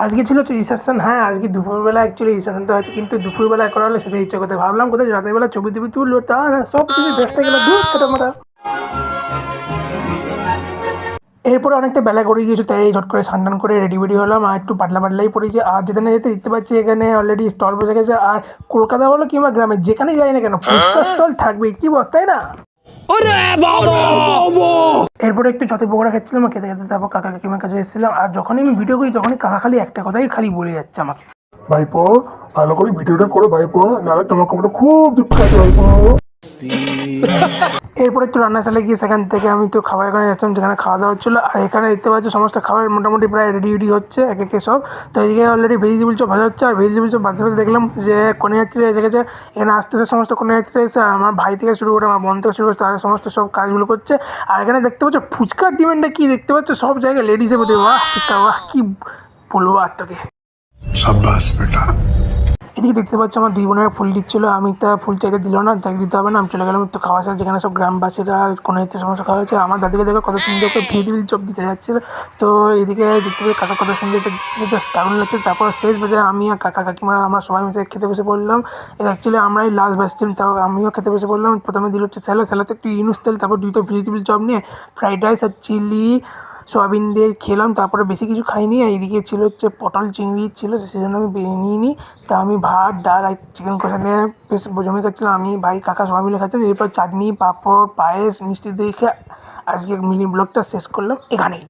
আজকে ছিল হচ্ছে রিসেপশন। হ্যাঁ, আজকে দুপুরবেলা অ্যাকচুয়ালি রিসেপশনটা হয়েছে, কিন্তু দুপুরবেলা করা হলে সেটা ইচ্ছে করতে ভাবলাম কোথায় রাতের বেলা ছবি টবি তুললো, তা না সব কিছু ব্যস্ত গেলো দূর সেটা মারা। এরপরে অনেকটা বেলা গড়িয়ে গিয়েছে, তাই ঝট করে স্নান করে রেডি বেডি হলাম, আর একটু পাতলাই পড়েছি। আর যেতে না যেতে দেখতে পাচ্ছি এখানে অলরেডি স্টল বসে গেছে। আর কলকাতা বলো কিংবা গ্রামে যেখানেই যাই না কেন ফুচকা স্টল থাকবেই, কি বস্তায় না। এরপরে একটু ছতে পকোড়া খাচ্ছিলাম, খেতে খেতে তারপর কাকা কাকিমার কাছে এসেছিলাম। আর যখনই আমি ভিডিও করি তখনই কাকা খালি একটা কথাই খালি বলে যাচ্ছে আমাকে, ভাইপো ভালো করে ভিডিওটা করো ভাইপো, নাহলে তোমার কপালে খুব দুঃখ আছে ভাইপো। এরপর একটু রান্নাশালে গিয়ে সেখান থেকে আমি তো খাবার এখানে যাচ্ছিলাম যেখানে খাওয়া দাওয়া হচ্ছিলো। আর এখানে দেখতে পাচ্ছি সমস্ত খাবার মোটামুটি প্রায় রেডি হচ্ছে এক একে সব। তো এদিকে অলরেডি ভেজিটেবল চপ ভাজা হচ্ছে, আর ভেজিটেবল চপ ভাজতে ভাজতে দেখলাম যে কন্যাযাত্রীরা এসে গেছে। এখানে আসতে এসে সমস্ত কন্যাযাত্রীরা এসে আমার ভাই থেকে শুরু করে আমার বোন থেকে শুরু করে তারা সমস্ত সব কাজগুলো করছে। আর এখানে দেখতে পাচ্ছ ফুচকার ডিমান্ডটা কি দেখতে পাচ্ছ, সব জায়গায় লেডিসের প্রতি বাহ ফুচকা, বাহ কি বলবো আর তোকে। সাব্বাস বেটা। এদিকে দেখতে পাচ্ছ আমার দুই বোনেরা ফুল দিচ্ছিলো, আমি তা ফুল চাইতে দিল না, তাকে দিতে হবে না, আমি চলে গেলাম একটু খাওয়া সাথে যেখানে সব গ্রামবাসীরা কোনো এতে সমস্ত খাওয়া হয়েছে। আমার দাদিকে দেখো কত সুন্দর করে ভেজিটেবিল চপ দিতে যাচ্ছিলো। তো এদিকে দেখতে পেয়ে কাকা কত সুন্দর জাস্ট দারুণ লাগছে। তারপর শেষ বাজে আমি আর কাকা কাকিমারা আমরা সবাই মিশে খেতে বসে পড়লাম। অ্যাকচুয়ালি আমরাই লাস্ট বাসছিলাম, তাও আমিও খেতে বসে পড়লাম। প্রথমে দিল হচ্ছে স্যালাতে একটু ইউনুস তেল, তারপর দুইটা ভেজিটেবিল চপ নিয়ে ফ্রাইড রাইস আর চিলি সোয়াবিন দিয়ে খেলাম। তারপরে বেশি কিছু খাইনি। আর এদিকে ছিল হচ্ছে পটল চিংড়ি ছিল, সেজন্য আমি নিয়ে নিই। তা আমি ভাত ডাল আর চিকেন কষা নিয়ে বেশ জমে খাচ্ছিলাম, আমি ভাই কাকা সবাই মিলে খাচ্ছিলাম। এরপর চাটনি পাঁপড় পায়েস মিষ্টি দই খেয়ে আজকে মিনি ব্লগটা শেষ করলাম এখানেই।